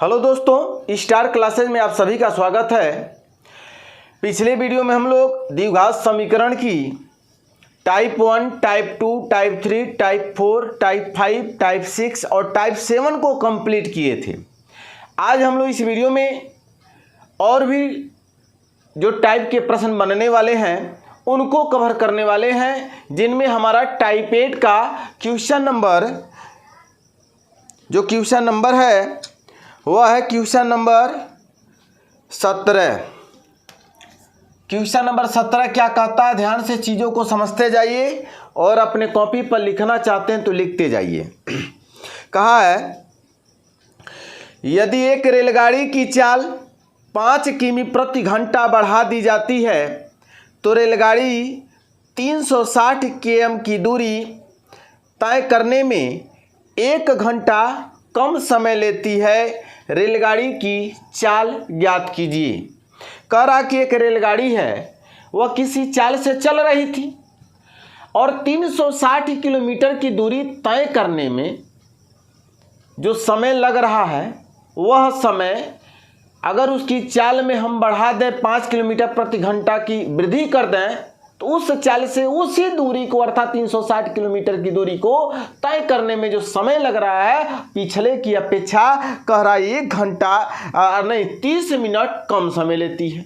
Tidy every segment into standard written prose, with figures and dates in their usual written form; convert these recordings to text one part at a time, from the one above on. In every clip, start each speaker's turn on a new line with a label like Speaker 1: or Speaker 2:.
Speaker 1: Hello दोस्तों, star classes में आप सभी का स्वागत है। पिछले वीडियो में हम लोग द्विघात समीकरण की type 1, type 2, type 3, type 4, type 5, type 6 और टाइप 7 को कंप्लीट किए थे। आज हम लोग इस वीडियो में और भी जो टाइप के प्रश्न बनने वाले हैं उनको कवर करने वाले हैं, जिनमें हमारा टाइप 8 का क्वेश्चन नंबर है वह है क्वेश्चन नंबर 17। क्वेश्चन नंबर 17 क्या कहता है, ध्यान से चीज़ों को समझते जाइए और अपने कॉपी पर लिखना चाहते हैं तो लिखते जाइए। कहा है, यदि एक रेलगाड़ी की चाल 5 किमी प्रति घंटा बढ़ा दी जाती है तो रेलगाड़ी 360 km की दूरी तय करने में 1 घंटा कम समय लेती है। रेलगाड़ी की चाल ज्ञात कीजिए। कह रहा कि एक रेलगाड़ी है, वह किसी चाल से चल रही थी और 360 किलोमीटर की दूरी तय करने में जो समय लग रहा है वह समय अगर उसकी चाल में हम बढ़ा दें 5 किलोमीटर प्रति घंटा की वृद्धि कर दें तो उस चाल से उसी दूरी को अर्थात 360 किलोमीटर की दूरी को तय करने में जो समय लग रहा है पिछले की अपेक्षा कह रहा है 1 घंटा नहीं 30 मिनट कम समय लेती है।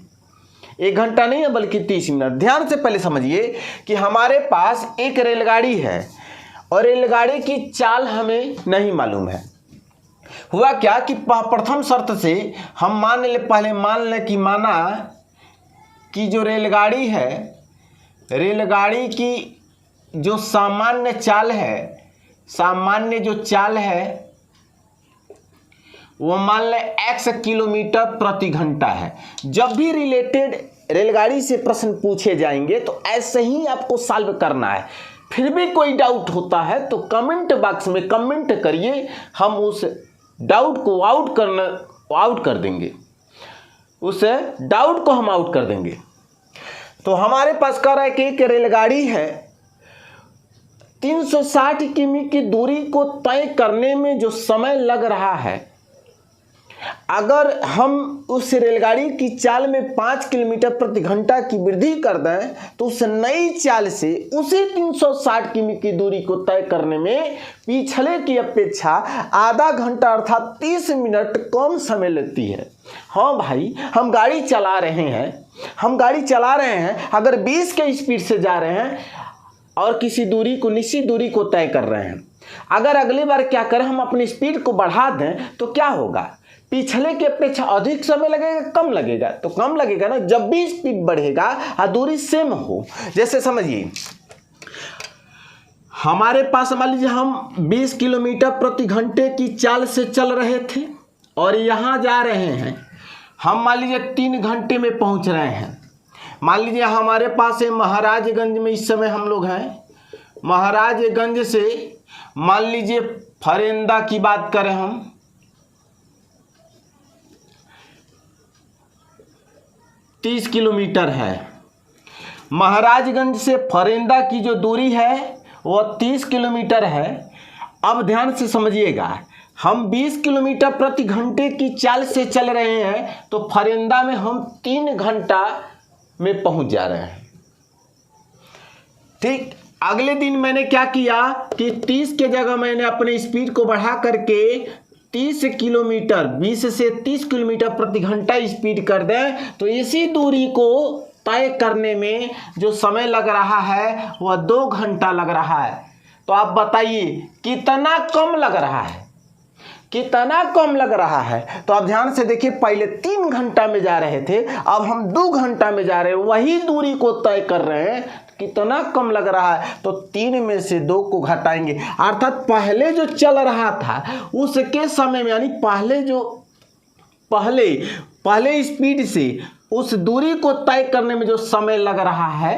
Speaker 1: 1 घंटा नहीं है बल्कि 30 मिनट। ध्यान से पहले समझिए कि हमारे पास एक रेलगाड़ी है और रेलगाड़ी की चाल हमें नहीं मालूम है। हुआ क्या कि प्रथम शर्त से हम मान लें कि जो रेलगाड़ी है, रेलगाड़ी की जो सामान्य चाल है वो मान लें x किलोमीटर प्रति घंटा है। जब भी रिलेटेड रेलगाड़ी से प्रश्न पूछे जाएंगे तो ऐसे ही आपको सॉल्व करना है। फिर भी कोई डाउट होता है तो कमेंट बॉक्स में कमेंट करिए, हम उस डाउट को आउट कर देंगे, उस डाउट को हम आउट कर देंगे। तो हमारे पास कह रहा है कि एक रेलगाड़ी है, 360 किमी की दूरी को तय करने में जो समय लग रहा है, अगर हम उस रेलगाड़ी की चाल में 5 किलोमीटर प्रति घंटा की वृद्धि कर दें तो उस नई चाल से उसी 360 किमी की दूरी को तय करने में पिछले की अपेक्षा आधा घंटा अर्थात 30 मिनट कम समय लेती है। हाँ भाई, हम गाड़ी चला रहे हैं, अगर 20 के स्पीड से जा रहे हैं और किसी दूरी को निश्चित दूरी को तय कर रहे हैं, अगर अगली बार क्या करें हम अपनी स्पीड को बढ़ा दें तो क्या होगा, पिछले के अपेक्षा अधिक समय लगेगा कम लगेगा? तो कम लगेगा ना। जब भी स्पीड बढ़ेगा और दूरी सेम हो, जैसे समझिए हमारे पास मान लीजिए हम 20 किलोमीटर प्रति घंटे की चाल से चल रहे थे और यहाँ जा रहे हैं, हम मान लीजिए 3 घंटे में पहुँच रहे हैं। मान लीजिए हमारे पास है महाराजगंज में इस समय हम लोग हैं, महाराजगंज से मान लीजिए फरेंदा की बात करें हम, तीस किलोमीटर है। महाराजगंज से फरेंदा की जो दूरी है वह 30 किलोमीटर है। अब ध्यान से समझिएगा, हम 20 किलोमीटर प्रति घंटे की चाल से चल रहे हैं तो फरेंदा में हम 3 घंटा में पहुंच जा रहे हैं। ठीक, अगले दिन मैंने क्या किया कि 30 के जगह मैंने अपने स्पीड को बढ़ा करके 20 से 30 किलोमीटर प्रति घंटा स्पीड कर दें तो इसी दूरी को तय करने में जो समय लग रहा है वह 2 घंटा लग रहा है। तो आप बताइए कितना कम लग रहा है, कितना कम लग रहा है? तो आप ध्यान से देखिए, पहले 3 घंटा में जा रहे थे, अब हम 2 घंटा में जा रहे हैं, वही दूरी को तय कर रहे हैं, कितना कम लग रहा है? तो 3 में से 2 को घटाएंगे, अर्थात पहले जो चल रहा था उसके समय में, यानी पहले स्पीड से उस दूरी को तय करने में जो समय लग रहा है,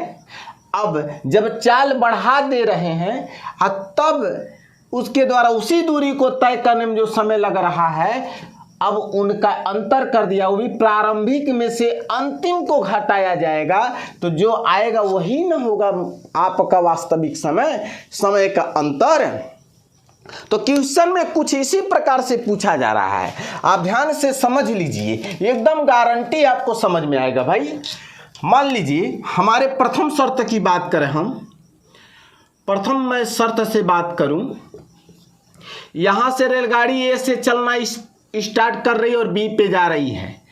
Speaker 1: अब जब चाल बढ़ा दे रहे हैं तब उसके द्वारा उसी दूरी को तय करने में जो समय लग रहा है, अब उनका अंतर कर दिया, वो भी प्रारंभिक में से अंतिम को घटाया जाएगा तो जो आएगा वही न होगा आपका वास्तविक समय का अंतर। तो क्वेश्चन में कुछ इसी प्रकार से पूछा जा रहा है, आप ध्यान से समझ लीजिए, एकदम गारंटी आपको समझ में आएगा भाई। मान लीजिए हमारे प्रथम शर्त की बात करें, हम प्रथम मैं शर्त से बात करूं, यहां से रेलगाड़ी ए से चलना स्टार्ट कर रही है और बी पे जा रही है,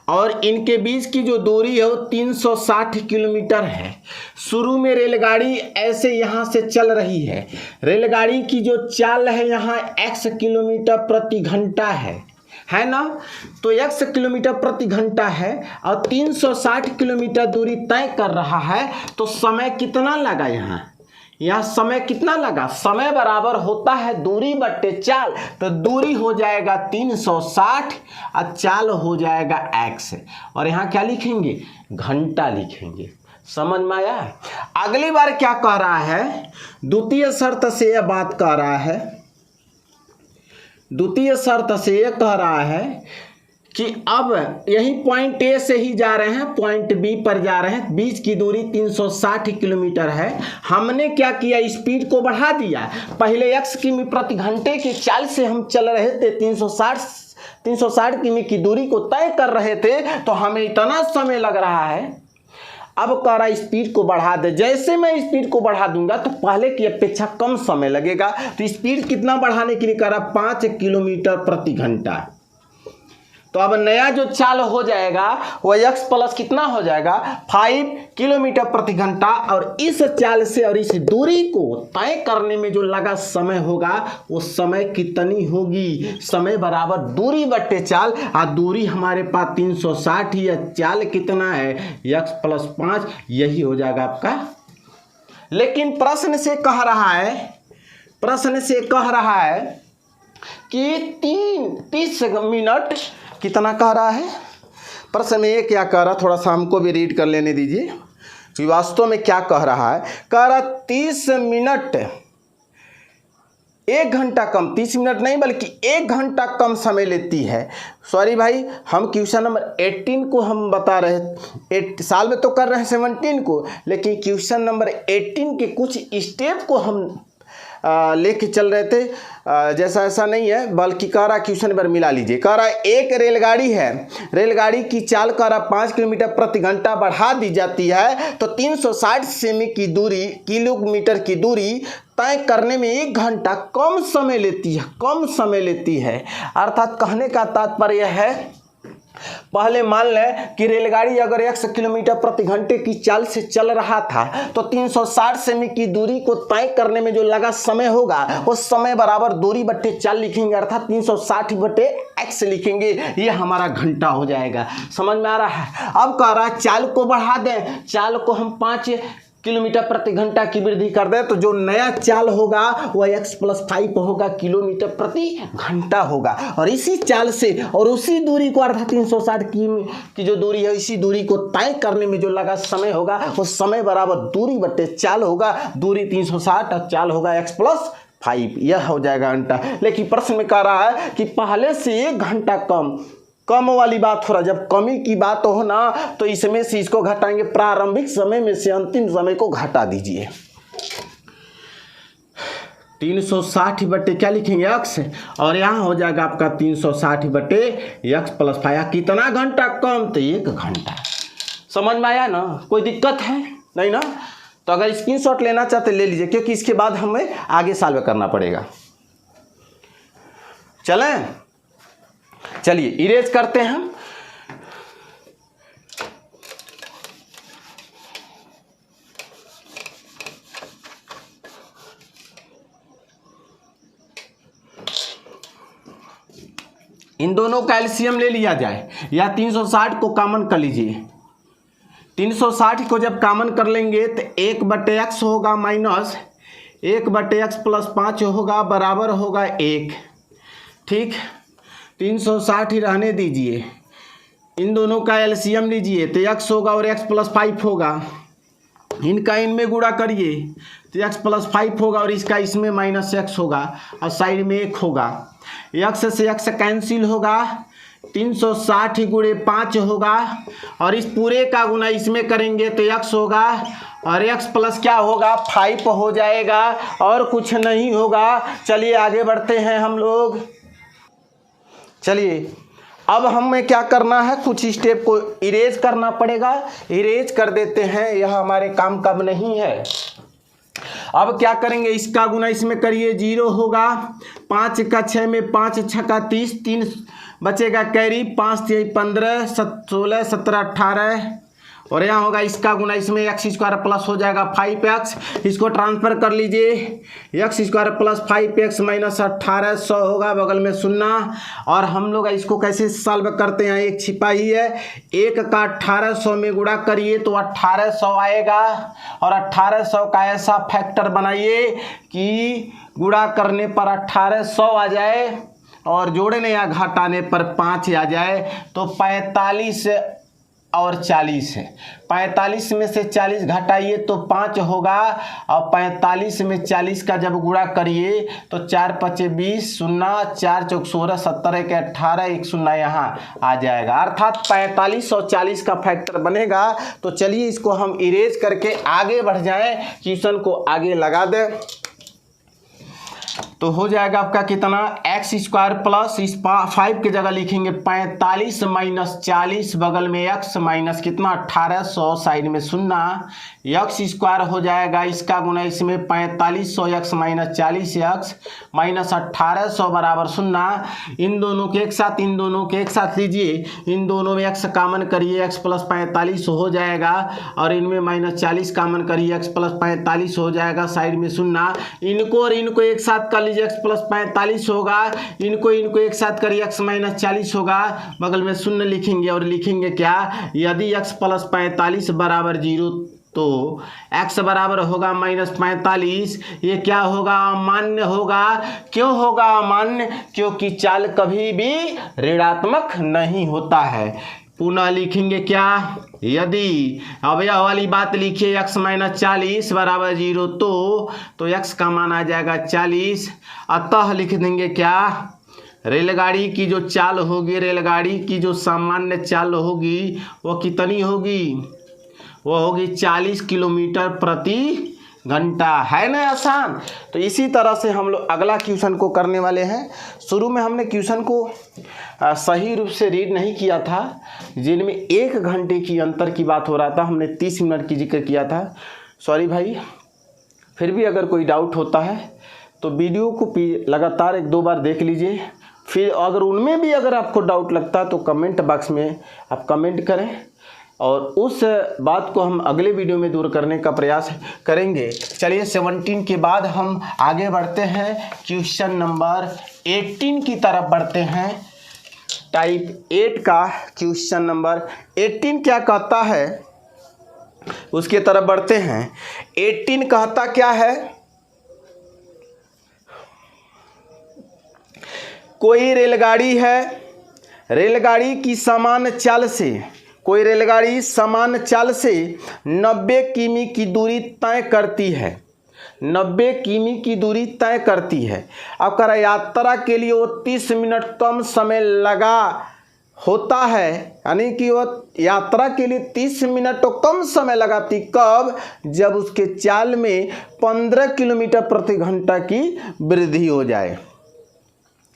Speaker 1: और इनके बीच की जो दूरी है वो 360 किलोमीटर है। शुरू में रेलगाड़ी ऐसे यहाँ से चल रही है, रेलगाड़ी की जो चाल है यहाँ x किलोमीटर प्रति घंटा है ना, तो x किलोमीटर प्रति घंटा है और 360 किलोमीटर दूरी तय कर रहा है, तो समय कितना लगा यहाँ समय कितना लगा, समय बराबर होता है दूरी बट्टे चाल, तो दूरी हो जाएगा 360 और चाल हो जाएगा x, और यहाँ क्या लिखेंगे, घंटा लिखेंगे। समझ में आया। अगली बार क्या कह रहा है, द्वितीय शर्त से यह बात कह रहा है, द्वितीय शर्त से यह कह रहा है कि अब यही पॉइंट ए से ही जा रहे हैं, पॉइंट बी पर जा रहे हैं, बीच की दूरी 360 किलोमीटर है। हमने क्या किया, स्पीड को बढ़ा दिया। पहले x किमी प्रति घंटे की चाल से हम चल रहे थे, 360 किमी की दूरी को तय कर रहे थे, तो हमें इतना समय लग रहा है। अब कह रहा स्पीड को बढ़ा दे, जैसे मैं स्पीड को बढ़ा दूंगा तो पहले की अपेक्षा कम समय लगेगा। तो स्पीड कितना बढ़ाने के लिए कह रहा, 5 किलोमीटर प्रति घंटा। तो अब नया जो चाल हो जाएगा वो x प्लस कितना हो जाएगा, 5 किलोमीटर प्रति घंटा, और इस चाल से और इस दूरी को तय करने में जो लगा समय होगा वो समय कितनी होगी, समय बराबर दूरी बट्टे चाल, और दूरी हमारे पास 360 ही है, चाल कितना है x प्लस 5, यही हो जाएगा आपका। लेकिन प्रश्न से कह रहा है कि 30 मिनट कितना कह रहा है, प्रश्न में ये क्या कह रहा, थोड़ा सा हमको भी रीड कर लेने दीजिए कि वास्तव में क्या कह रहा है। कह रहा 30 मिनट, 1 घंटा कम, 30 मिनट नहीं बल्कि 1 घंटा कम समय लेती है। सॉरी भाई, हम क्वेश्चन नंबर 18 को हम बता रहे, साल में तो कर रहे हैं 17 को, लेकिन क्वेश्चन नंबर 18 के कुछ स्टेप को हम लेके चल रहे थे, जैसा ऐसा नहीं है, बल्कि कह रहा क्वेश्चन नंबर मिला लीजिए। कह रहा एक रेलगाड़ी है, रेलगाड़ी की चाल कह रहा 5 किलोमीटर प्रति घंटा बढ़ा दी जाती है, तो 360 सेमी की दूरी, किलोमीटर की दूरी तय करने में 1 घंटा कम समय लेती है। अर्थात कहने का तात्पर्य है, पहले मान लें कि रेलगाड़ी अगर 100 किलोमीटर प्रति घंटे की चाल से चल रहा था, तो 360 सेमी की दूरी को तय करने में जो लगा समय होगा वो समय बराबर दूरी बट्टे चाल लिखेंगे, अर्थात 360 बट्टे x लिखेंगे, ये हमारा घंटा हो जाएगा। समझ में आ रहा है। अब कह रहा है चाल को बढ़ा दें, चाल को हम 5 किलोमीटर प्रति घंटा की वृद्धि कर दें, तो जो नया चाल होगा वह x प्लस 5 होगा, किलोमीटर प्रति घंटा होगा। और इसी चाल से और उसी दूरी को अर्थात 360 की जो दूरी है, इसी दूरी को तय करने में जो लगा समय होगा वो समय बराबर दूरी बट्टे चाल होगा, दूरी 360 और चाल होगा x प्लस 5, यह हो जाएगा घंटा। लेकिन प्रश्न में कह रहा है कि पहले से 1 घंटा कम वाली बात हो रहा, जब कमी की बात हो ना तो इसमें से इसको घटाएंगे, प्रारंभिक समय में से अंतिम समय को घटा दीजिए। 360 बट्टे क्या लिखेंगे x, और यहाँ हो जाएगा आपका 360 बट्टे x प्लस 5, कितना घंटा कम, तो 1 घंटा। समझ में आया ना, कोई दिक्कत है नहीं ना। तो अगर स्क्रीनशॉट लेना चाहते ले लीजिए, क्योंकि इसके बाद हमें आगे सॉल्व करना पड़ेगा। चलिए इरेज करते हैं हम। इन दोनों का एलसीएम ले लिया जाए, या 360 को कॉमन कर लीजिए। 360 को जब कॉमन कर लेंगे तो 1/x होगा माइनस 1/x प्लस 5 होगा, बराबर होगा 1। ठीक, 360 ही रहने दीजिए। इन दोनों का एलसीएम लीजिए तो x होगा और x प्लस 5 होगा, इनका इनमें गुणा करिए तो x प्लस 5 होगा और इसका इसमें माइनस x होगा, और साइड में 1 होगा। x से x कैंसिल होगा, 360 गुणे 5 होगा और इस पूरे का गुना इसमें करेंगे तो x होगा और x प्लस क्या होगा 5 हो जाएगा और कुछ नहीं होगा। चलिए आगे बढ़ते हैं हम लोग। चलिए अब हमें क्या करना है, कुछ स्टेप को इरेज करना पड़ेगा। इरेज कर देते हैं, यह हमारे काम का नहीं है। अब क्या करेंगे, इसका गुना इसमें करिए 0 होगा। 5 का 6 में 5 छक्का 30, 3 बचेगा कैरी, 5 3 15 16 17 18 और यहाँ होगा इसका गुना इसमें एक्स स्क्वायर प्लस हो जाएगा 5x। इसको ट्रांसफर कर लीजिए, x square plus 5x minus 1800 होगा, बगल में 0। और हम लोग इसको कैसे सॉल्व करते हैं, एक छिपा ही है। 1 का 1800 में गुणा करिए तो 1800 आएगा और 1800 का ऐसा फैक्टर बनाइए कि गुणा करने पर 1800 आ जाए और जोड़ने या घटाने पर 5 आ जाए। तो 45 और 40 है, 45 में से 40 घटाइए तो 5 होगा और 45 में 40 का जब गुणा करिए तो 4 5 20 0 4 चौक 16 17 के 18 1 0 यहाँ आ जाएगा, अर्थात 45 और 40 का फैक्टर बनेगा। तो चलिए इसको हम इरेज करके आगे बढ़ जाएं, क्वेश्चन को आगे लगा दें। तो हो जाएगा आपका कितना, एक्स स्क्वायर प्लस इस 5 की जगह लिखेंगे 45 माइनस 40, बगल में एक्स माइनस कितना 1800, साइड में 0, एक्स स्क्वायर हो जाएगा इसका गुना इसमें 4500 एक्स माइनस 40 एक्स माइनस 1800 बराबर 0। इन दोनों के एक साथ, इन दोनों के एक साथ लीजिए, इन दोनों में एक्स कामन करिए, एक्स प्लस 45 हो जाएगा और इनमें माइनस 40 कामन करिए, एक्स प्लस 45 हो जाएगा, साइड में 0। इनको और इनको एक साथ कर लीजिए, एक्स प्लस 45 होगा, इनको एक साथ करिए, एक्स माइनस 40 होगा, बगल में 0 लिखेंगे और लिखेंगे क्या, यदि एक्स प्लस 45 बराबर 0 तो x बराबर होगा माइनस 45। ये क्या होगा, अमान्य होगा। क्यों होगा अमान्य, क्योंकि चाल कभी भी ऋणात्मक नहीं होता है। पुनः लिखेंगे क्या, यदि अब यह वाली बात लिखिए x माइनस 40 बराबर 0 तो x का मान आ जाएगा 40। अतः लिख देंगे क्या, रेलगाड़ी की जो चाल होगी, रेलगाड़ी की जो सामान्य चाल होगी वो कितनी होगी, वो होगी 40 किलोमीटर प्रति घंटा। है ना आसान। तो इसी तरह से हम लोग अगला क्वेश्चन को करने वाले हैं। शुरू में हमने क्वेश्चन को सही रूप से रीड नहीं किया था, जिनमें 1 घंटे की अंतर की बात हो रहा था, हमने 30 मिनट की जिक्र किया था। सॉरी भाई, फिर भी अगर कोई डाउट होता है तो वीडियो को लगातार 1-2 बार देख लीजिए। फिर अगर उनमें भी अगर आपको डाउट लगता है तो कमेंट बॉक्स में आप कमेंट करें और उस बात को हम अगले वीडियो में दूर करने का प्रयास करेंगे। चलिए 17 के बाद हम आगे बढ़ते हैं, क्वेश्चन नंबर 18 की तरफ बढ़ते हैं। टाइप 8 का क्वेश्चन नंबर 18 क्या कहता है उसके तरफ बढ़ते हैं। 18 कहता क्या है, कोई रेलगाड़ी है, रेलगाड़ी की समान चाल से, कोई रेलगाड़ी समान चाल से 90 किमी की दूरी तय करती है, 90 किमी की दूरी तय करती है। अब कह रहा यात्रा के लिए वो 30 मिनट कम समय लगा होता है, यानी कि वो यात्रा के लिए 30 मिनट तो कम समय लगाती, कब, जब उसके चाल में 15 किलोमीटर प्रति घंटा की वृद्धि हो जाए।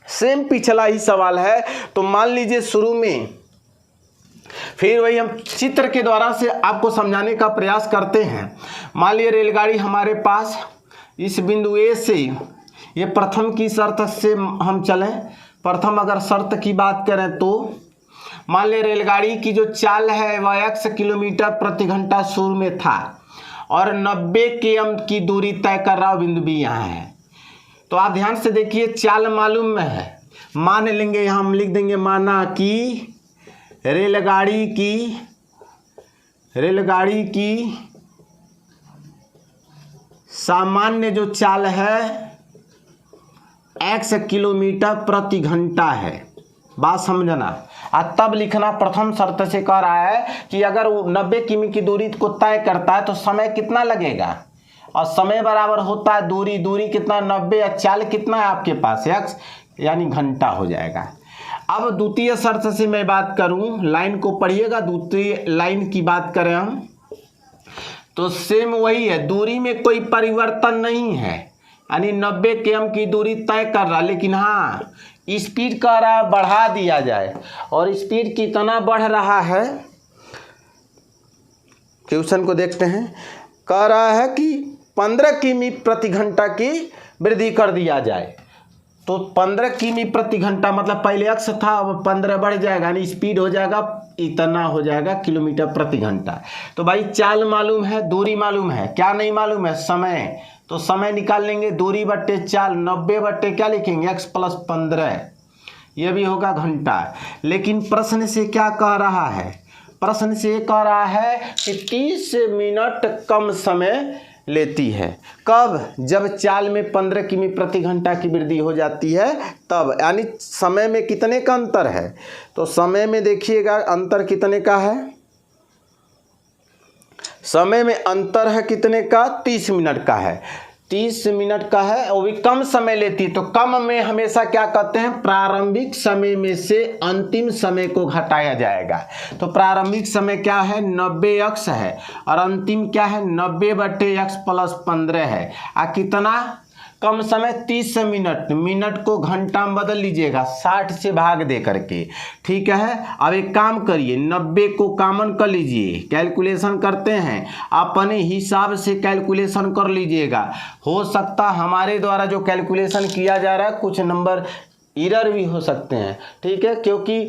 Speaker 1: सेम पिछला ही सवाल है। तो मान लीजिए शुरू में, फिर वही हम चित्र के द्वारा से आपको समझाने का प्रयास करते हैं। मान लीजिए रेलगाड़ी हमारे पास इस बिंदु ए से, ये प्रथम की शर्त से हम चलें, प्रथम अगर शर्त की बात करें तो मान लीजिए रेलगाड़ी की जो चाल है वह x किलोमीटर प्रति घंटा शुरू में था और 90 km की दूरी तय कर रहा बिंदु बी यहाँ है। तो आप ध्यान से देखिए, चाल मालूम में है, मान लेंगे यहाँ हम लिख देंगे, माना कि रेलगाड़ी की सामान्य जो चाल है x किलोमीटर प्रति घंटा है। बात समझना। तब लिखना, प्रथम शर्त से कह रहा है कि अगर वो 90 किमी की दूरी को तय करता है तो समय कितना लगेगा, और समय बराबर होता है दूरी, दूरी कितना 90 या चाल कितना है आपके पास x, यानी घंटा हो जाएगा। अब द्वितीय शर्त से मैं बात करूं, लाइन को पढ़िएगा, द्वितीय लाइन की बात करें हम तो सेम वही है, दूरी में कोई परिवर्तन नहीं है, यानी 90 km की दूरी तय कर रहा, लेकिन हाँ स्पीड कह रहा है बढ़ा दिया जाए। और स्पीड कितना बढ़ रहा है, क्वेश्चन को देखते हैं। कह रहा है कि 15 किमी प्रति घंटा की वृद्धि कर दिया जाए। तो 15 किमी प्रति घंटा मतलब पहले x था, अब 15 बढ़ जाएगा, यानी स्पीड हो जाएगा इतना हो जाएगा किलोमीटर प्रति घंटा। तो भाई चाल मालूम है, दूरी मालूम है, क्या नहीं मालूम है, समय। तो समय निकाल लेंगे, दूरी बट्टे चाल, 90 बट्टे क्या लिखेंगे x + 15, ये भी होगा घंटा। लेकिन प्रश्न से क्या कह रहा है, प्रश्न से कह रहा है कि 30 मिनट कम समय लेती है। कब? जब चाल में 15 किमी प्रति घंटा की वृद्धि हो जाती है तब, यानी समय में कितने का अंतर है। तो समय में देखिएगा अंतर कितने का है, समय में अंतर है कितने का, 30 मिनट का है, 30 मिनट का है, वो भी कम समय लेती। तो कम में हमेशा क्या कहते हैं, प्रारंभिक समय में से अंतिम समय को घटाया जाएगा। तो प्रारंभिक समय क्या है, 90x है, और अंतिम क्या है, 90/x + 15 है। कितना कम समय, 30 मिनट, मिनट को घंटा में बदल लीजिएगा 60 से भाग दे करके, ठीक है। अब एक काम करिए, 90 को कॉमन कर लीजिए, कैलकुलेशन करते हैं, अपने हिसाब से कैलकुलेशन कर लीजिएगा। हो सकता हमारे द्वारा जो कैलकुलेशन किया जा रहा है कुछ नंबर एरर भी हो सकते हैं, ठीक है, क्योंकि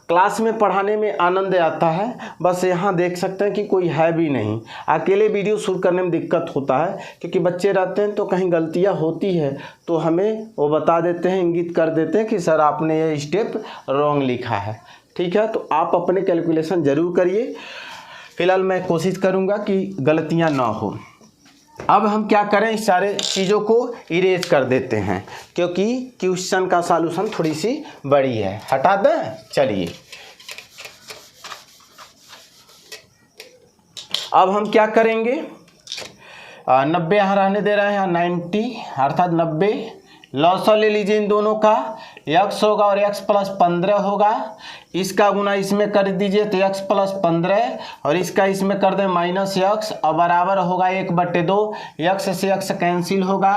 Speaker 1: क्लास में पढ़ाने में आनंद आता है। बस यहाँ देख सकते हैं कि कोई है भी नहीं, अकेले वीडियो शूट करने में दिक्कत होता है, क्योंकि बच्चे रहते हैं तो कहीं गलतियाँ होती है तो हमें वो बता देते हैं, इंगित कर देते हैं कि सर आपने ये स्टेप रॉन्ग लिखा है, ठीक है। तो आप अपने कैलकुलेशन ज़रूर करिए, फिलहाल मैं कोशिश करूँगा कि गलतियाँ ना हो। अब हम क्या करें, इस सारे चीज़ों को इरेज कर देते हैं, क्योंकि क्वेश्चन का सॉल्यूशन थोड़ी सी बड़ी है। हटा दें, चलिए अब हम क्या करेंगे, 90 यहाँ रहने दे रहे हैं, 90 अर्थात 90 लॉसा ले लीजिए इन दोनों का, x होगा और x + 15 होगा, इसका गुना इसमें कर दीजिए तो x + 15 और इसका इसमें कर दें -x, और बराबर होगा 1/2, x से x कैंसिल होगा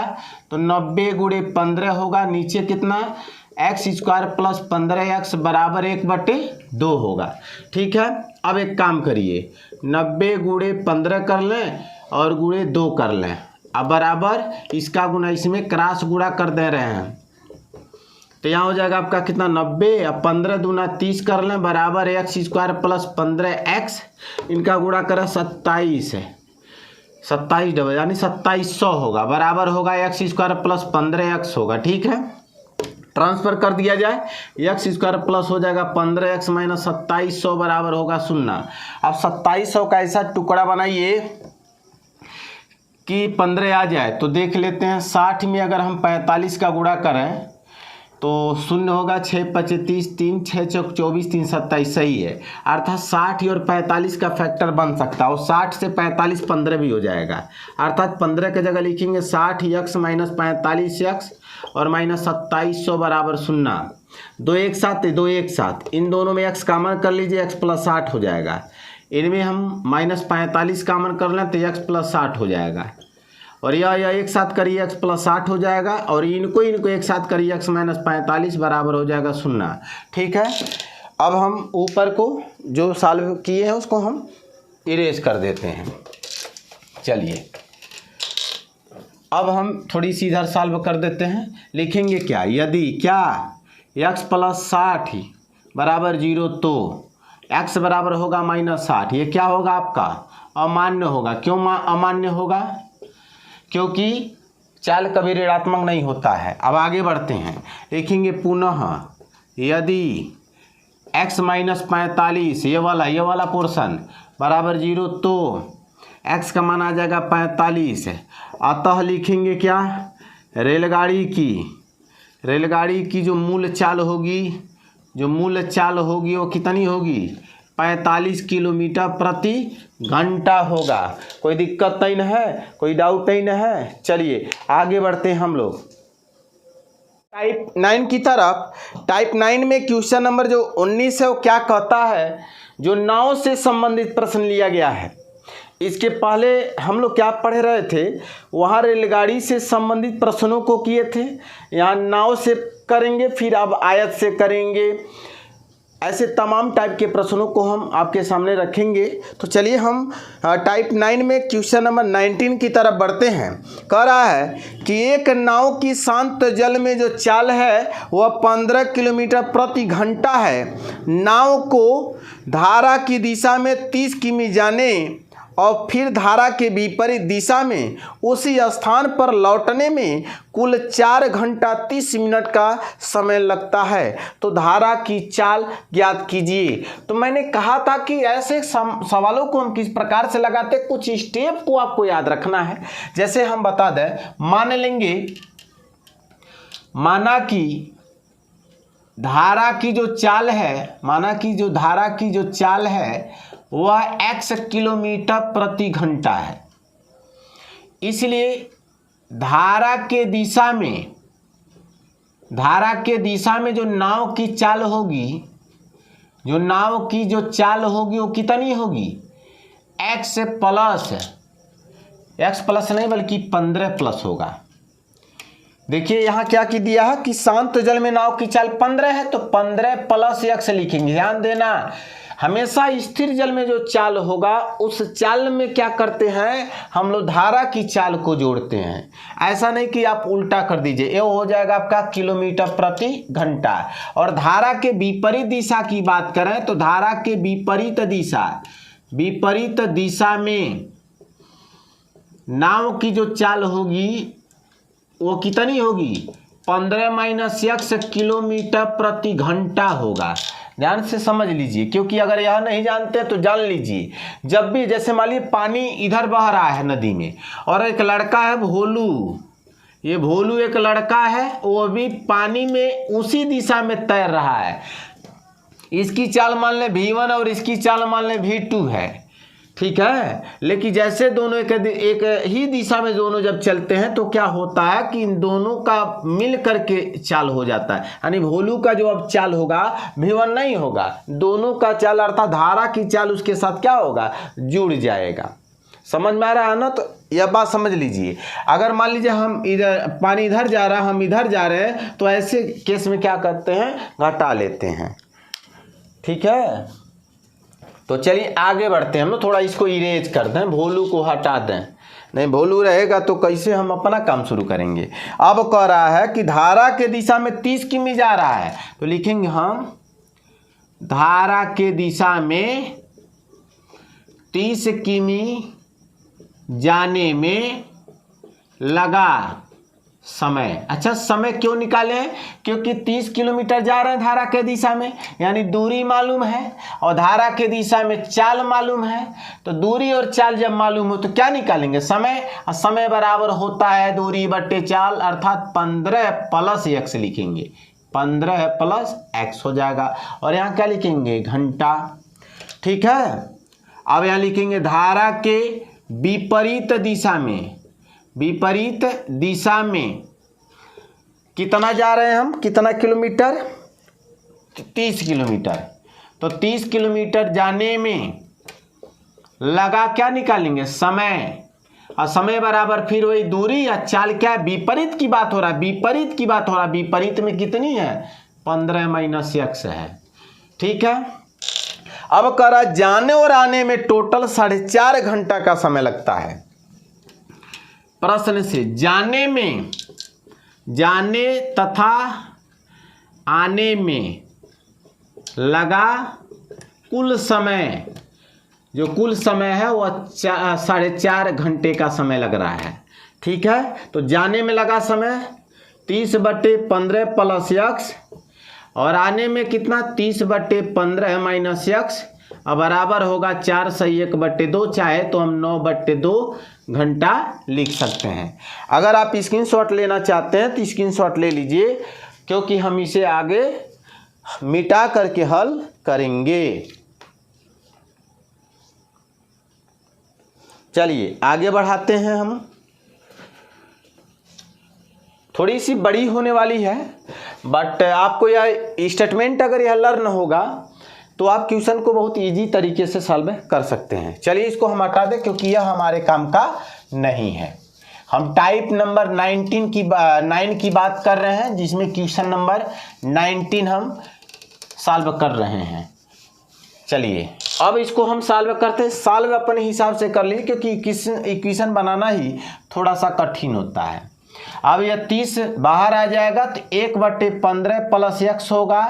Speaker 1: तो 90 × 15 होगा, नीचे कितना x² + 15x बराबर 1/2 होगा, ठीक है। अब एक काम करिए, 90 × 15 कर लें और × 2 कर लें, अब बराबर इसका गुना इसमें क्रॉस गुणा कर दे रहे हैं, तो यहाँ हो जाएगा आपका कितना 90, अब 15 दूना 30 कर लें, बराबर x² + 15x, इनका गुणा करें 27 है, 27 डबल यानी 2700 होगा, बराबर होगा x² + 15x होगा, ठीक है। ट्रांसफर कर दिया जाए, x² प्लस हो जाएगा 15x - 2700 बराबर होगा 0। अब 2700 का ऐसा टुकड़ा बनाइए कि 15 आ जाए, तो देख लेते हैं 60 में अगर हम 45 का गुणा करें तो 0 होगा, 6 × 25 3, 6 × 24 3 27, सही है। अर्थात 60 और 45 का फैक्टर बन सकता है, और 60 से 45 15 भी हो जाएगा, अर्थात 15 की जगह लिखेंगे 60x - 45x और -2700 बराबर 0। 2 एक साथ, 2 एक साथ, इन दोनों में x कॉमन कर लीजिए, x + 60 हो जाएगा, इनमें हम -45 कॉमन कर लें तो x + 60 हो जाएगा, और यह एक साथ करिए x + 60 हो जाएगा, और इनको एक साथ करिए x - 45 बराबर हो जाएगा 0, ठीक है। अब हम ऊपर को जो सॉल्व किए हैं उसको हम इरेज कर देते हैं। चलिए अब हम थोड़ी सी इधर सॉल्व कर देते हैं, लिखेंगे क्या, यदि क्या x + 60 बराबर 0 तो x बराबर होगा -60, ये क्या होगा आपका अमान्य होगा। क्यों अमान्य होगा, क्योंकि चाल कभी ऋणात्मक नहीं होता है। अब आगे बढ़ते हैं, लिखेंगे पुनः यदि x - 45 ये वाला पोर्शन बराबर 0 तो x का मान आ जाएगा 45 है। अतः लिखेंगे क्या, रेलगाड़ी की जो मूल चाल होगी वो कितनी होगी, 45 किलोमीटर प्रति घंटा होगा। कोई दिक्कत नहीं है, कोई डाउट नहीं है। चलिए आगे बढ़ते हैं हम लोग। टाइप 9 की तरफ। टाइप 9 में क्वेश्चन नंबर जो 19 है वो क्या कहता है, जो नाव से संबंधित प्रश्न लिया गया है। इसके पहले हम लोग क्या पढ़ रहे थे, वहाँ रेलगाड़ी से संबंधित प्रश्नों को किए थे, यहाँ नाव से करेंगे, फिर अब आयत से करेंगे। ऐसे तमाम टाइप के प्रश्नों को हम आपके सामने रखेंगे। तो चलिए हम टाइप 9 में क्वेश्चन नंबर 19 की तरफ बढ़ते हैं। कह रहा है कि एक नाव की शांत जल में जो चाल है वह 15 किलोमीटर प्रति घंटा है। नाव को धारा की दिशा में 30 किमी जाने और फिर धारा के विपरीत दिशा में उसी स्थान पर लौटने में कुल 4 घंटा 30 मिनट का समय लगता है। तो धारा की चाल ज्ञात कीजिए। तो मैंने कहा था कि ऐसे सवालों को हम किस प्रकार से लगाते, कुछ स्टेप को आपको याद रखना है। जैसे हम बता दें, मान लेंगे, माना कि धारा की जो चाल है, माना कि जो धारा की जो चाल है वह x किलोमीटर प्रति घंटा है। इसलिए धारा के दिशा में जो नाव की चाल होगी, जो नाव की जो चाल होगी वो कितनी होगी, x प्लस नहीं बल्कि 15 प्लस होगा। देखिए यहाँ क्या की दिया है कि शांत जल में नाव की चाल 15 है, तो 15 प्लस x लिखेंगे। ध्यान देना, हमेशा स्थिर जल में जो चाल होगा उस चाल में क्या करते हैं हम लोग, धारा की चाल को जोड़ते हैं। ऐसा नहीं कि आप उल्टा कर दीजिए, ये हो जाएगा आपका किलोमीटर प्रति घंटा। और धारा के विपरीत दिशा की बात करें तो धारा के विपरीत दिशा में नाव की जो चाल होगी वो कितनी होगी, 15 - x किलोमीटर प्रति घंटा होगा। ध्यान से समझ लीजिए, क्योंकि अगर यह नहीं जानते तो जान लीजिए। जब भी जैसे मान लीजिए पानी इधर बह रहा है नदी में और एक लड़का है भोलू, ये भोलू एक लड़का है, वो भी पानी में उसी दिशा में तैर रहा है। इसकी चाल मान लें v1 और इसकी चाल मान लें v2 है, ठीक है। लेकिन जैसे दोनों एक ही दिशा में दोनों जब चलते हैं तो क्या होता है कि इन दोनों का मिल करके चाल हो जाता है। यानी भोलू का जो अब चाल होगा v1 नहीं होगा, दोनों का चाल अर्थात धारा की चाल उसके साथ क्या होगा, जुड़ जाएगा। समझ में आ रहा है ना। तो यह बात समझ लीजिए। अगर मान लीजिए हम इधर पानी इधर जा रहा है, हम इधर जा रहे हैं, तो ऐसे केस में क्या करते हैं, घटा लेते हैं, ठीक है। तो चलिए आगे बढ़ते हैं। हम लोग थोड़ा इसको इरेज कर दें, भोलू को हटा दें, नहीं भोलू रहेगा तो कैसे हम अपना काम शुरू करेंगे। अब कह रहा है कि धारा के दिशा में 30 किमी जा रहा है, तो लिखेंगे हम धारा के दिशा में 30 किमी जाने में लगा समय। अच्छा, समय क्यों निकाले हैं, क्योंकि 30 किलोमीटर जा रहे हैं धारा के दिशा में, यानी दूरी मालूम है और धारा के दिशा में चाल मालूम है। तो दूरी और चाल जब मालूम हो तो क्या निकालेंगे, समय। और समय बराबर होता है दूरी बट्टे चाल, अर्थात 15 प्लस x लिखेंगे, 15 प्लस x हो जाएगा। और यहाँ क्या लिखेंगे, घंटा, ठीक है। अब यहाँ लिखेंगे धारा के विपरीत दिशा में कितना जा रहे हैं हम, कितना किलोमीटर, 30 किलोमीटर। तो 30 किलोमीटर जाने में लगा, क्या निकालेंगे, समय। और समय बराबर फिर वही दूरी या चाल, क्या है, विपरीत की बात हो रहा है, विपरीत में कितनी है, 15 - x है, ठीक है। अब कह रहा जाने और आने में टोटल 4.5 घंटा का समय लगता है। प्रश्न से जाने तथा आने में लगा कुल समय, जो कुल समय है वह 4.5 घंटे का समय लग रहा है, ठीक है। तो जाने में लगा समय 30/15 प्लस x, और आने में कितना, 30/15 - x, अब बराबर होगा 4 सही 1/2, चाहे तो हम 9/2 घंटा लिख सकते हैं। अगर आप स्क्रीनशॉट लेना चाहते हैं तो स्क्रीनशॉट ले लीजिए, क्योंकि हम इसे आगे मिटा करके हल करेंगे। चलिए आगे बढ़ाते हैं हम। थोड़ी सी बड़ी होने वाली है, बट आपको यह स्टेटमेंट अगर यह लर्न होगा तो आप क्वेश्चन को बहुत इजी तरीके से सॉल्व कर सकते हैं। चलिए इसको हम हटा दें क्योंकि यह हमारे काम का नहीं है। हम टाइप नंबर 9 की बात कर रहे हैं, जिसमें क्वेश्चन नंबर 19 हम सॉल्व कर रहे हैं। चलिए अब इसको हम सॉल्व करते हैं। सॉल्व अपने हिसाब से कर लीजिए क्योंकि इक्वेशन बनाना ही थोड़ा सा कठिन होता है। अब यह 30 बाहर आ जाएगा तो 1/15 प्लस x होगा,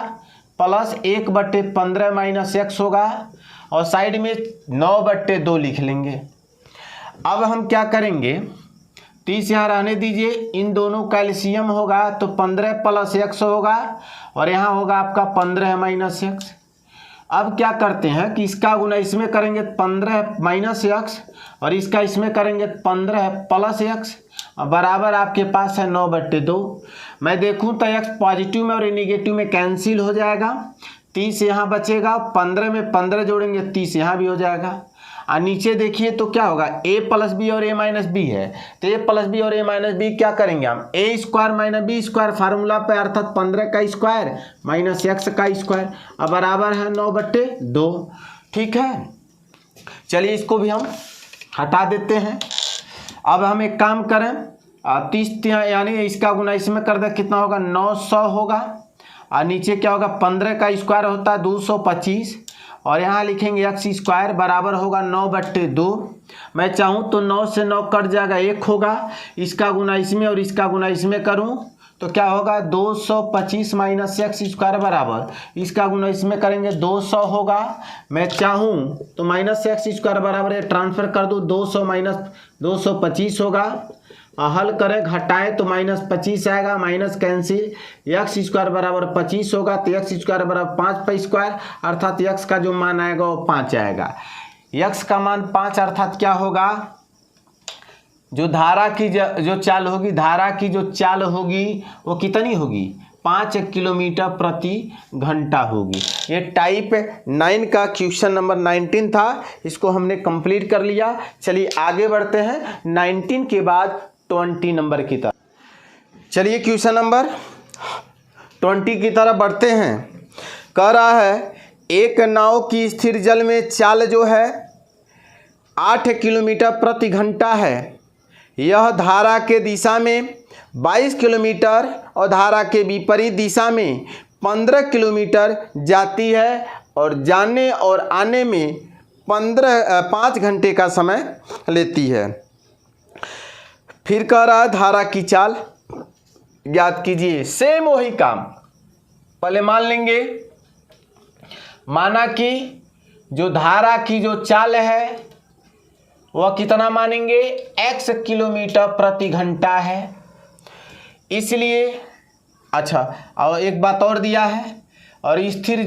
Speaker 1: प्लस 1/15 माइनस x होगा, और साइड में 9/2 लिख लेंगे। अब हम क्या करेंगे, 30 यहाँ रहने दीजिए, इन दोनों का एलसीएम होगा तो 15 प्लस x होगा, और यहाँ होगा आपका 15 माइनस x। अब क्या करते हैं कि इसका गुना इसमें करेंगे 15 माइनस x, और इसका इसमें करेंगे 15 प्लस x, बराबर आपके पास है 9/2। मैं देखूं तो x पॉजिटिव में और नेगेटिव में कैंसिल हो जाएगा, 30 यहाँ बचेगा, 15 में 15 जोड़ेंगे 30 यहाँ भी हो जाएगा। और नीचे देखिए तो क्या होगा, a प्लस बी और a माइनस बी है, तो a प्लस बी और a माइनस बी क्या करेंगे हम, a square minus B square formula पे, अर्थात 15 का स्क्वायर माइनस x का स्क्वायर, अब बराबर है 9/2। ठीक है, चलिए इसको भी हम हटा देते हैं। अब हम एक काम करें, 30 यानी इसका गुना इसमें कर दे, कितना होगा 900 होगा, और नीचे क्या होगा 15 का स्क्वायर होता है 225, और यहाँ लिखेंगे x स्क्वायर बराबर होगा 9/2। मैं चाहूँ तो 9 से 9 कट जाएगा, 1 होगा, इसका गुना इसमें और इसका गुना इसमें करूँ तो क्या होगा 225 माइनस x स्क्वायर बराबर, इसका गुना इसमें करेंगे 200 होगा। मैं चाहूँ तो माइनस x स्क्वायर बराबर है, ट्रांसफर कर दूँ, 200 माइनस 225 होगा, हल करें घटाएं तो माइनस 25 आएगा, माइनस कैंसिल, x स्क्वायर बराबर 25 होगा, तो x स्क्वायर बराबर 5 पर स्क्वायर, अर्थात x का जो मान आएगा वो 5 आएगा। x का मान 5 अर्थात क्या होगा, जो धारा की जो चाल होगी, धारा की जो चाल होगी वो कितनी होगी, 5 किलोमीटर प्रति घंटा होगी। ये टाइप 9 का क्वेश्चन नंबर 19 था, इसको हमने कंप्लीट कर लिया। चलिए आगे बढ़ते हैं 19 के बाद 20 नंबर की तरफ। चलिए क्वेश्चन नंबर 20 की तरफ बढ़ते हैं। कह रहा है एक नाव की स्थिर जल में चाल जो है 8 किलोमीटर प्रति घंटा है, यह धारा के दिशा में 22 किलोमीटर और धारा के विपरीत दिशा में 15 किलोमीटर जाती है, और जाने और आने में 5 घंटे का समय लेती है। फिर कह रहा है धारा की चाल ज्ञात कीजिए। सेम वही काम, पहले मान लेंगे, माना कि जो धारा की जो चाल है वह कितना मानेंगे, x किलोमीटर प्रति घंटा है, इसलिए अच्छा, और एक बात और दिया है, और स्थिर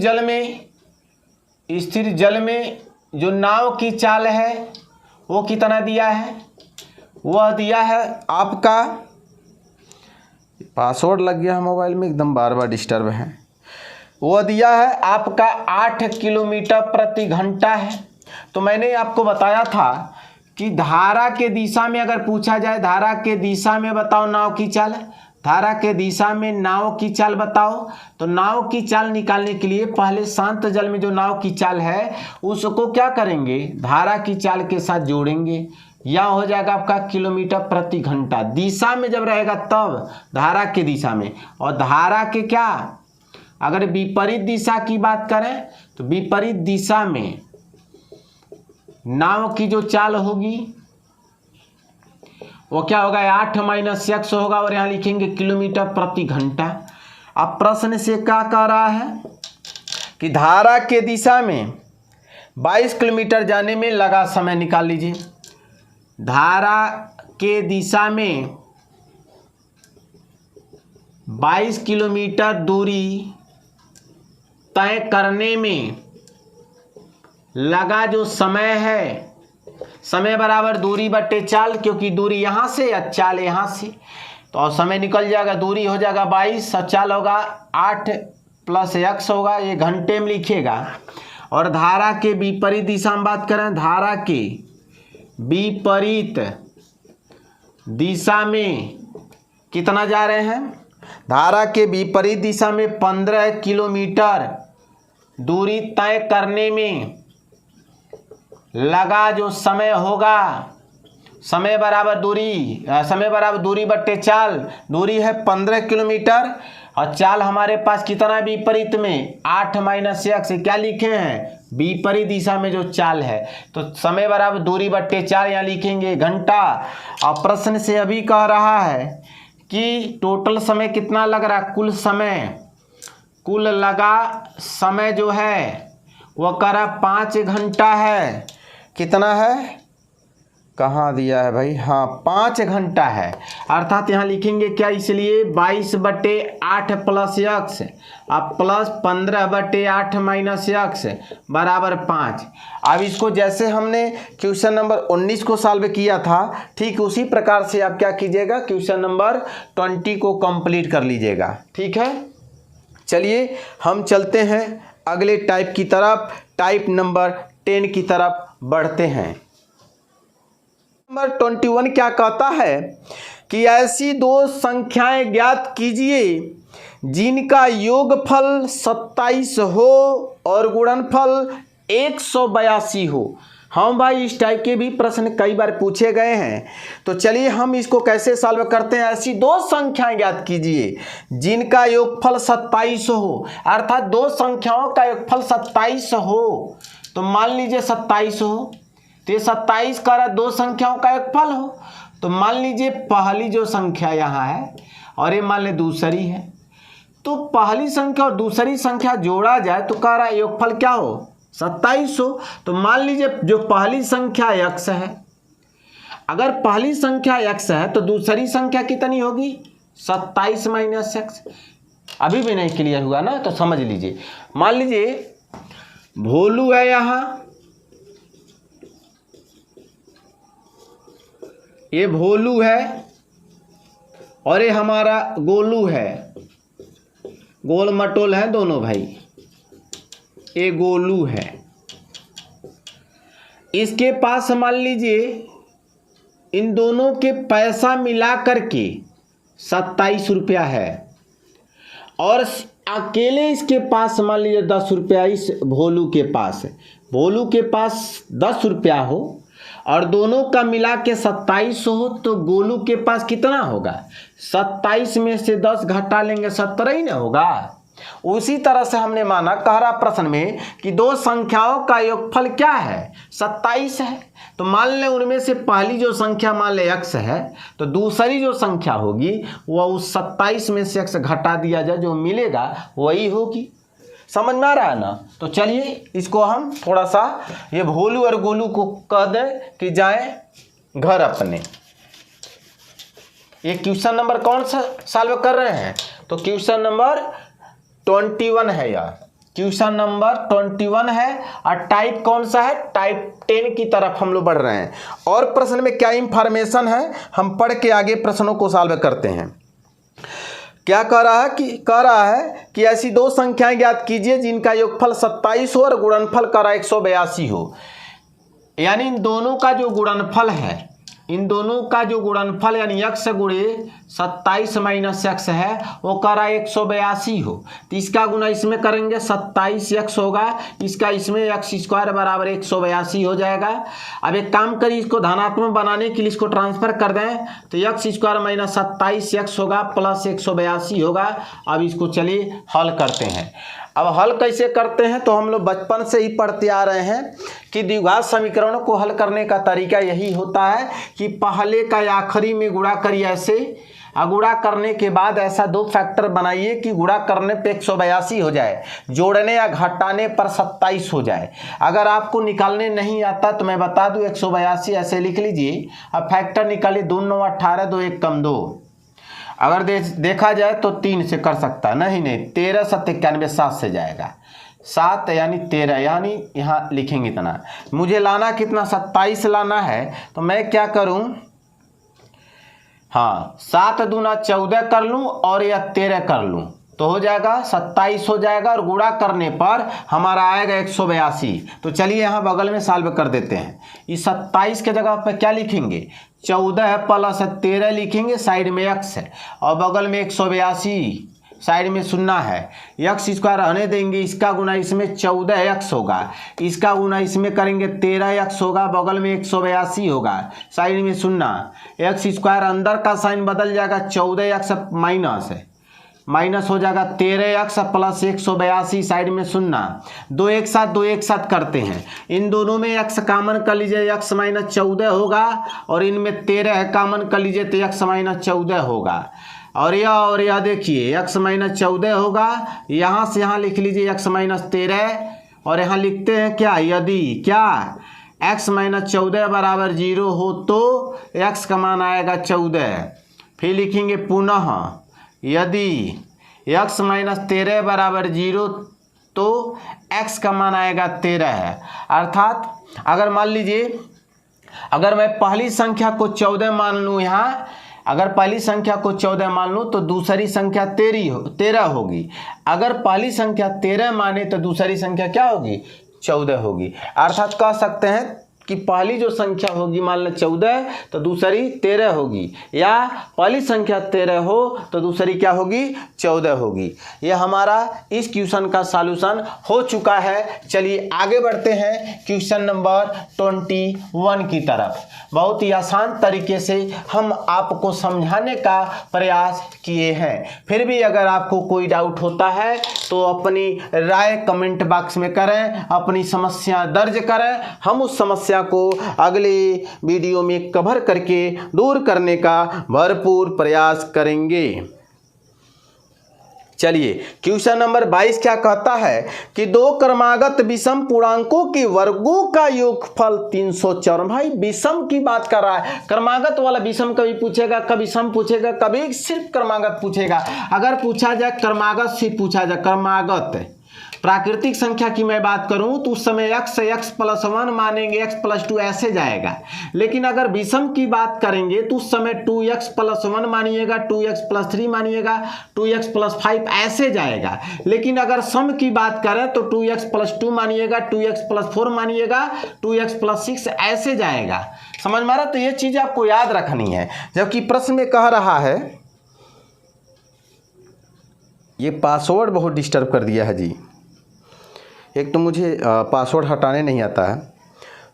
Speaker 1: जल में जो नाव की चाल है वो कितना दिया है, वह दिया है आपका, पासवर्ड लग गया है मोबाइल में, एकदम बार बार डिस्टर्ब है, वह दिया है आपका 8 किलोमीटर प्रति घंटा है। तो मैंने आपको बताया था कि धारा के दिशा में अगर पूछा जाए, धारा के दिशा में बताओ नाव की चाल, धारा के दिशा में नाव की चाल बताओ, तो नाव की चाल निकालने के लिए पहले शांत जल में जो नाव की चाल है उसको क्या करेंगे, धारा की चाल के साथ जोड़ेंगे, यहाँ हो जाएगा आपका किलोमीटर प्रति घंटा। दिशा में जब रहेगा तब, धारा के दिशा में, और धारा के क्या, अगर विपरीत दिशा की बात करें तो विपरीत दिशा में नाव की जो चाल होगी वो क्या होगा, 8 माइनस x होगा, और यहाँ लिखेंगे किलोमीटर प्रति घंटा। अब प्रश्न से क्या कह रहा है कि धारा के दिशा में 22 किलोमीटर जाने में लगा समय निकाल लीजिए। धारा के दिशा में 22 किलोमीटर दूरी तय करने में लगा जो समय है, समय बराबर दूरी बट्टे चाल, क्योंकि दूरी यहाँ से या चाल यहाँ से, तो समय निकल जाएगा, दूरी हो जाएगा 22 और चाल होगा 8 प्लस x होगा, ये घंटे में लिखेगा। और धारा के विपरीत दिशा में बात करें, धारा के विपरीत दिशा में कितना जा रहे हैं, धारा के विपरीत दिशा में 15 किलोमीटर दूरी तय करने में लगा जो समय होगा, समय बराबर दूरी बट्टे चाल, दूरी है 15 किलोमीटर और चाल हमारे पास कितना विपरीत में 8 माइनस एक्स, क्या लिखे हैं विपरीत दिशा में जो चाल है, तो समय बराबर दूरी बट्टे चाल यहाँ लिखेंगे घंटा। और प्रश्न से अभी कह रहा है कि टोटल समय कितना लग रहा है, कुल लगा समय जो है वह करा 5 घंटा है। कितना है, कहाँ दिया है भाई, हाँ 5 घंटा है, अर्थात यहाँ लिखेंगे क्या, इसलिए 22/8 प्लस एक्स अब प्लस 15/8 माइनस एक्स बराबर 5। अब इसको जैसे हमने क्वेश्चन नंबर 19 को सॉल्व किया था ठीक उसी प्रकार से आप क्या कीजिएगा, क्वेश्चन नंबर 20 को कंप्लीट कर लीजिएगा। ठीक है, चलिए हम चलते हैं अगले टाइप की तरफ, टाइप नंबर 10 की तरफ बढ़ते हैं। नंबर 21 क्या कहता है कि ऐसी दो संख्याएं ज्ञात कीजिए जिनका योगफल 27 हो और गुणनफल 182 हो। हाँ भाई, इस टाइप के भी प्रश्न कई बार पूछे गए हैं, तो चलिए हम इसको कैसे सॉल्व करते हैं। ऐसी दो संख्याएं ज्ञात कीजिए जिनका योगफल 27 हो, अर्थात दो संख्याओं का योगफल 27 हो। तो मान लीजिए 27 हो, तो ये 27 का दो संख्याओं का योगफल हो, तो मान लीजिए पहली जो संख्या यहाँ है और ये मान ले दूसरी है, तो पहली संख्या और दूसरी संख्या जोड़ा जाए तो कह रहा है योगफल क्या हो, 27 हो। तो मान लीजिए जो पहली संख्या x है, अगर पहली संख्या x है तो दूसरी संख्या कितनी होगी, 27 माइनस एक्स। अभी भी नहीं क्लियर हुआ ना, तो समझ लीजिए। मान लीजिए भोलू है यहाँ, ये भोलू है और ये हमारा गोलू है, गोल मटोल है दोनों भाई, ये गोलू है। इसके पास मान लीजिए इन दोनों के पैसा मिला करके 27 रुपया है और अकेले इसके पास मान लीजिए 10 रुपया इस भोलू के पास है, भोलू के पास 10 रुपया हो और दोनों का मिला के 27 हो, तो गोलू के पास कितना होगा, 27 में से 10 घटा लेंगे 17 ही ना होगा। उसी तरह से हमने माना कह रहा प्रश्न में कि दो संख्याओं का योगफल क्या है, 27 है, तो मान ले उनमें से पहली जो संख्या मान ले x है, तो दूसरी जो संख्या होगी वह उस 27 में से x घटा दिया जाए, जो मिलेगा वही होगी। समझ में आ रहा है ना। तो चलिए इसको हम थोड़ा सा ये भोलू और गोलू को कह दें कि जाएं घर अपने। ये क्वेश्चन नंबर कौन सा सॉल्व कर रहे हैं, तो क्वेश्चन नंबर 21 है यार, क्वेश्चन नंबर 21 है और टाइप कौन सा है, टाइप 10 की तरफ हम लोग बढ़ रहे हैं। और प्रश्न में क्या इंफॉर्मेशन है हम पढ़ के आगे प्रश्नों को सॉल्व करते हैं। क्या कह रहा है कि ऐसी दो संख्याएं ज्ञात कीजिए जिनका योगफल 27 हो और गुणनफल करा 182 हो। यानी इन दोनों का जो गुणनफल है, इन दोनों का जो गुणनफल यानी x गुणे 27 माइनस एक्स है वो करा 182 हो, तो इसका गुना इसमें करेंगे 27x होगा, इसका इसमें x² बराबर 182 हो जाएगा। अब एक काम करिए, इसको धनात्मक बनाने के लिए इसको ट्रांसफर कर दें, तो x² माइनस 27x होगा प्लस 182 होगा। अब इसको चलिए हल करते हैं। अब हल कैसे करते हैं, तो हम लोग बचपन से ही पढ़ते आ रहे हैं कि द्विघात समीकरणों को हल करने का तरीका यही होता है कि पहले का आखिरी में गुणा करिए ऐसे, गुणा करने के बाद ऐसा दो फैक्टर बनाइए कि गुणा करने पे 182 हो जाए, जोड़ने या घटाने पर 27 हो जाए। अगर आपको निकालने नहीं आता तो मैं बता दूं 182 ऐसे लिख लीजिए। अब फैक्टर निकालिए, 2 9 18, 2 1 कम 2। अगर देखा जाए तो 3 से कर सकता है, नहीं 13 7 91 7 से जाएगा, 7 यानी 13, यानी यहाँ लिखेंगे इतना। मुझे लाना कितना, 27 लाना है, तो मैं क्या करूँ, हाँ 7 दूना 14 कर लूँ और या 13 कर लूँ, तो हो जाएगा 27 हो जाएगा और गुणा करने पर हमारा आएगा 182। तो चलिए यहाँ बगल में सॉल्व कर देते हैं। इस 27 के जगह पर क्या लिखेंगे, 14 प्लस 13 लिखेंगे, साइड में x है और बगल में 182 साइड में शून्य है। एक्स स्क्वायर रहने देंगे, इसका गुना इसमें 14x होगा, इसका गुना इसमें करेंगे 13x होगा, बगल में 182 होगा, साइड में शून्य। एक्स स्क्वायर अंदर का साइन बदल जाएगा, 14x माइनस हो जाएगा 13x प्लस 182 साइड में शून्य। दो एक साथ करते हैं, इन दोनों में x कॉमन कर लीजिए, x माइनस 14 होगा और इनमें 13 कॉमन कर लीजिए तो x माइनस 14 होगा। और यह देखिए x माइनस 14 होगा, यहाँ से यहाँ लिख लीजिए x माइनस 13 और यहाँ लिखते हैं क्या, यदि क्या x माइनस 14 बराबर 0 हो तो x का मान आएगा 14। फिर लिखेंगे पुनः यदि x माइनस 13 बराबर 0 तो x का मान आएगा 13 है। अर्थात अगर मान लीजिए अगर मैं पहली संख्या को 14 मान लूँ, यहाँ अगर पहली संख्या को 14 मान लूँ तो दूसरी संख्या 13 होगी। अगर पहली संख्या 13 माने तो दूसरी संख्या क्या होगी, 14 होगी। अर्थात कह सकते हैं कि पहली जो संख्या होगी मान लो 14 तो दूसरी 13 होगी, या पहली संख्या 13 हो तो दूसरी क्या होगी, 14 होगी। यह हमारा इस क्वेश्चन का सॉल्यूशन हो चुका है। चलिए आगे बढ़ते हैं क्वेश्चन नंबर 21 की तरफ। बहुत ही आसान तरीके से हम आपको समझाने का प्रयास किए हैं। फिर भी अगर आपको कोई डाउट होता है तो अपनी राय कमेंट बॉक्स में करें, अपनी समस्या दर्ज करें, हम उस समस्या को अगले वीडियो में कवर करके दूर करने का भरपूर प्रयास करेंगे। चलिए क्वेश्चन नंबर 22 क्या कहता है कि दो क्रमागत विषम पूर्णांकों के वर्गों का योगफल 354। भाई विषम की बात कर रहा है, क्रमागत वाला विषम कभी पूछेगा, कभी सम पूछेगा, कभी सिर्फ क्रमागत पूछेगा। अगर पूछा जाए क्रमागत से पूछा जाए, क्रमागत प्राकृतिक संख्या की मैं बात करूं तो उस समय x प्लस 1 मानेंगे, x प्लस 2 ऐसे जाएगा। लेकिन अगर विषम की बात करेंगे तो उस समय 2x plus 1 मानिएगा, 2x plus 3 मानिएगा, 2x plus 5 ऐसे जाएगा। लेकिन अगर सम की बात करें तो 2x plus 2 मानिएगा, 2x plus 4 मानिएगा, 2x plus 6 ऐसे जाएगा। समझ में आ रहा? तो ये चीज आपको याद रखनी है। जबकि प्रश्न में कह रहा है, ये पासवर्ड बहुत डिस्टर्ब कर दिया है जी, एक तो मुझे पासवर्ड हटाने नहीं आता है।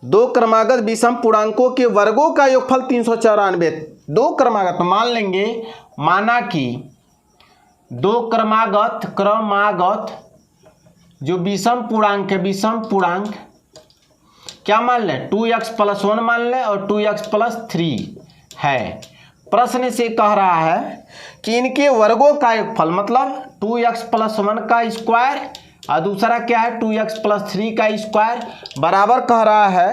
Speaker 1: दो क्रमागत विषम पूर्णांकों के वर्गों का योगफल 394। दो क्रमागत मान लेंगे, माना कि दो क्रमागत जो विषम पूर्णांक है, विषम पूर्णांक क्या मान लें, 2x प्लस 1 मान लें और 2x प्लस 3 है। प्रश्न से कह रहा है कि इनके वर्गों का योगफल मतलब 2x प्लस 1 का स्क्वायर और दूसरा क्या है 2x प्लस 3 का स्क्वायर बराबर कह रहा है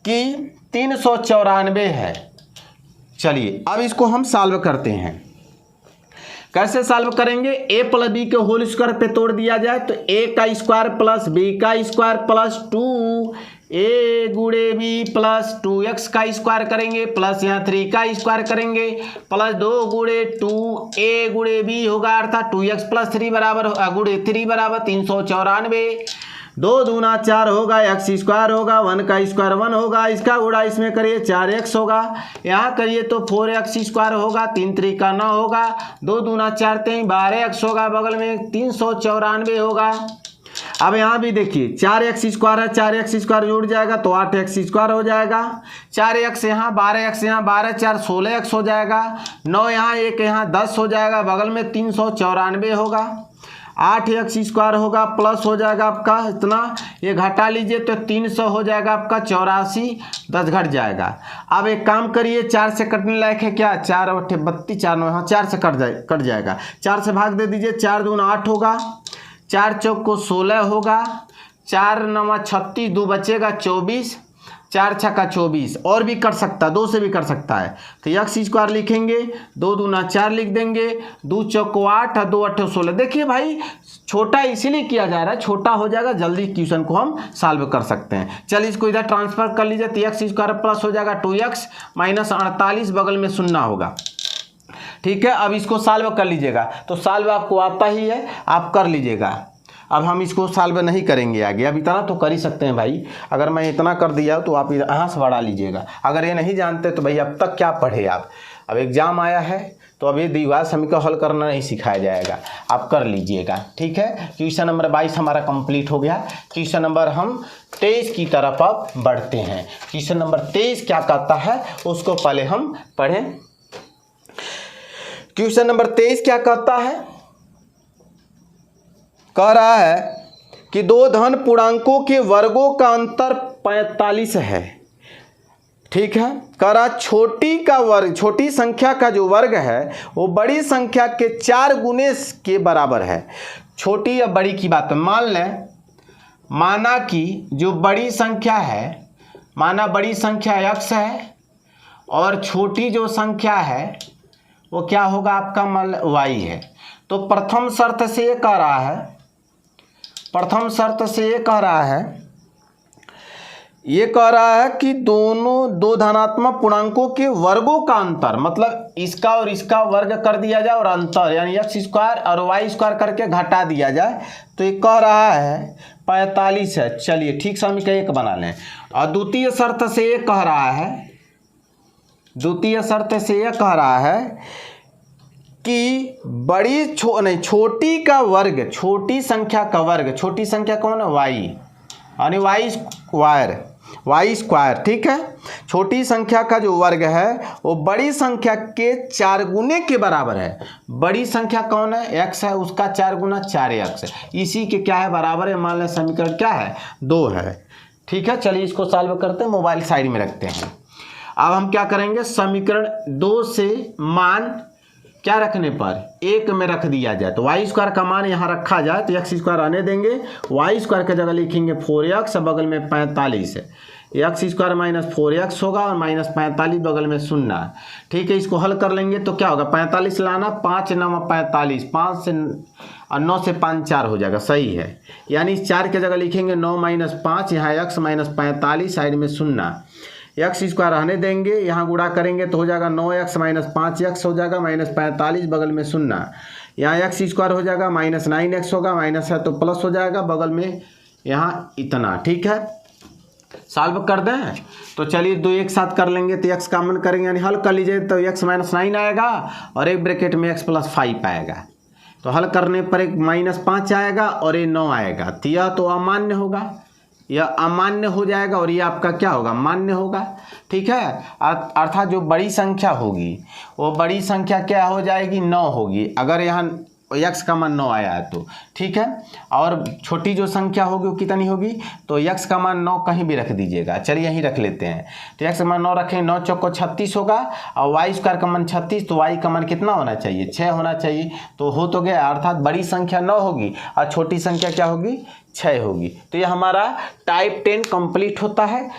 Speaker 1: कि 394 है। चलिए अब इसको हम सॉल्व करते हैं। कैसे सॉल्व करेंगे, a प्लस बी के होल स्क्वायर पे तोड़ दिया जाए तो a का स्क्वायर प्लस b का स्क्वायर प्लस 2a गुणे b प्लस 2x का स्क्वायर करेंगे प्लस यहाँ 3 का स्क्वायर करेंगे प्लस 2 गुणे 2a गुणे b होगा, अर्थात 2x प्लस 3 बराबर गुणे 3 बराबर 394। 2 दूना 4 होगा, x स्क्वायर होगा, 1 का स्क्वायर 1 होगा, इसका गुणा इसमें करिए 4x होगा, यहाँ करिए तो 4x स्क्वायर होगा, 3 3 का 9 होगा, 2 दूना 4 3 12x होगा, बगल में 394 होगा। अब यहाँ भी देखिए 4x स्क्वायर है, 4x स्क्वायर जुड़ जाएगा तो 8x स्क्वायर हो जाएगा, 4x यहाँ 12x यहाँ 12 4 16x हो जाएगा, 9 यहाँ 1 यहाँ 10 हो जाएगा, बगल में 394 होगा, 8x स्क्वायर होगा प्लस हो जाएगा आपका इतना, ये घटा लीजिए तो 300 हो जाएगा आपका 84, 10 घट जाएगा। अब एक काम करिए, 4 से कटने लायक है क्या, 4 8 32 4 9, हाँ 4 से कट जाएगा, 4 से भाग दे दीजिए, 4 दूना 8 होगा, 4 चौक को 16 होगा, 4 9 36, 2 बचेगा 24, 4 छक्का 24, और भी कर सकता है, 2 से भी कर सकता है। तो x स्क्वायर लिखेंगे, 2 दूना 4 लिख देंगे, 2 चौक 8 और 2 8 16। देखिए भाई छोटा इसीलिए किया जा रहा है, छोटा हो जाएगा, जल्दी क्वेश्चन को हम सॉल्व कर सकते हैं। चलिए इसको इधर ट्रांसफर कर लीजिए तो x स्क्वायर प्लस हो जाएगा 2x माइनस 48, बगल में 0 होगा। ठीक है, अब इसको सॉल्व कर लीजिएगा। तो सॉल्व आपको आता ही है, आप कर लीजिएगा। अब हम इसको सॉल्व नहीं करेंगे आगे, अब इतना तो कर ही सकते हैं भाई। अगर मैं इतना कर दिया तो आप यहाँ से बढ़ा लीजिएगा। अगर ये नहीं जानते तो भाई अब तक क्या पढ़े आप। अब एग्ज़ाम आया है तो अब ये द्विघात समीकरण हल करना नहीं सिखाया जाएगा, आप कर लीजिएगा। ठीक है, क्वेश्चन नंबर 22 हमारा कंप्लीट हो गया। क्वेश्चन नंबर हम 23 की तरफ अब बढ़ते हैं। क्वेश्चन नंबर 23 क्या कहता है उसको पहले हम पढ़ें। क्वेश्चन नंबर 23 क्या कहता है, कह रहा है कि दो धन पूर्णांकों के वर्गों का अंतर 45 है। ठीक है, कह रहा छोटी का वर्ग, छोटी संख्या का जो वर्ग है वो बड़ी संख्या के 4 गुने के बराबर है। छोटी या बड़ी की बात है, मान लें, माना कि जो बड़ी संख्या है, माना बड़ी संख्या x है और छोटी जो संख्या है वो क्या होगा आपका, मान y है। तो प्रथम शर्त से ये कह रहा है, प्रथम शर्त से ये कह रहा है, ये कह रहा है कि दोनों दो धनात्मक पूर्णांकों के वर्गों का अंतर, मतलब इसका और इसका वर्ग कर दिया जाए और अंतर यानी एक्स स्क्वायर और वाई स्क्वायर करके घटा दिया जाए, तो ये कह रहा है 45 है। चलिए ठीक, समीकरण 1 बना लें। और द्वितीय शर्त से ये कह रहा है, द्वितीय शर्त से ये कह रहा है कि बड़ी छोटी का वर्ग, छोटी संख्या का वर्ग, छोटी संख्या कौन है, वाई, यानी वाई स्क्वायर, वाई स्क्वायर। ठीक है, छोटी संख्या का जो वर्ग है वो बड़ी संख्या के 4 गुने के बराबर है। बड़ी संख्या कौन है, x है, उसका 4 गुना 4x है, इसी के क्या है, बराबर है। मान लें समीकरण क्या है, 2 है। ठीक है, चलिए इसको सॉल्व करते हैं, मोबाइल साइड में रखते हैं। अब हम क्या करेंगे, समीकरण 2 से मान क्या रखने पर 1 में रख दिया जाए, तो वाई स्क्वायर का मान यहाँ रखा जाए तो एक्स स्क्वायर आने देंगे, वाई स्क्वायर की जगह लिखेंगे 4x, बगल में 45 है, एक्स स्क्वायर माइनस 4x होगा और माइनस 45 बगल में 0। ठीक है, इसको हल कर लेंगे तो क्या होगा, 45 लाना, 5 9 45, 5 से 9 से 5 4 हो जाएगा, सही है। यानी 4 की जगह लिखेंगे 9 माइनस 5, यहाँ x माइनस 45, साइड में 0, एक्स स्क्वायर रहने देंगे, यहाँ गुणा करेंगे तो हो जाएगा 9x माइनस 5x हो जाएगा, माइनस 45 बगल में 0, यहाँ एक्स स्क्वायर हो जाएगा, माइनस 9x होगा, माइनस है तो प्लस हो जाएगा, बगल में यहाँ इतना। ठीक है, सॉल्व कर दें तो चलिए 2 एक साथ कर लेंगे तो x कॉमन करेंगे, यानी हल कर लीजिए तो x माइनस 9 आएगा और एक ब्रैकेट में x प्लस 5 आएगा। तो हल करने पर एक माइनस 5 आएगा और ये 9 आएगा, तो यह तो अमान्य होगा, यह अमान्य हो जाएगा और ये आपका क्या होगा, मान्य होगा। ठीक है, अर्थात जो बड़ी संख्या होगी वो बड़ी संख्या क्या हो जाएगी, 9 होगी, अगर यहाँ x का मान 9 आया है तो। ठीक है, और छोटी जो संख्या होगी वो कितनी होगी, तो x का मान 9 कहीं भी रख दीजिएगा, चलिए यहीं रख लेते हैं। तो x का मान 9 रखें, 9 चौको 36 होगा और y स्क्वायर का मान 36, तो y का मान कितना होना चाहिए, 6 होना चाहिए। तो हो तो गया, अर्थात बड़ी संख्या 9 होगी और छोटी संख्या क्या होगी, 6 होगी। तो ये हमारा टाइप 10 कंप्लीट होता है।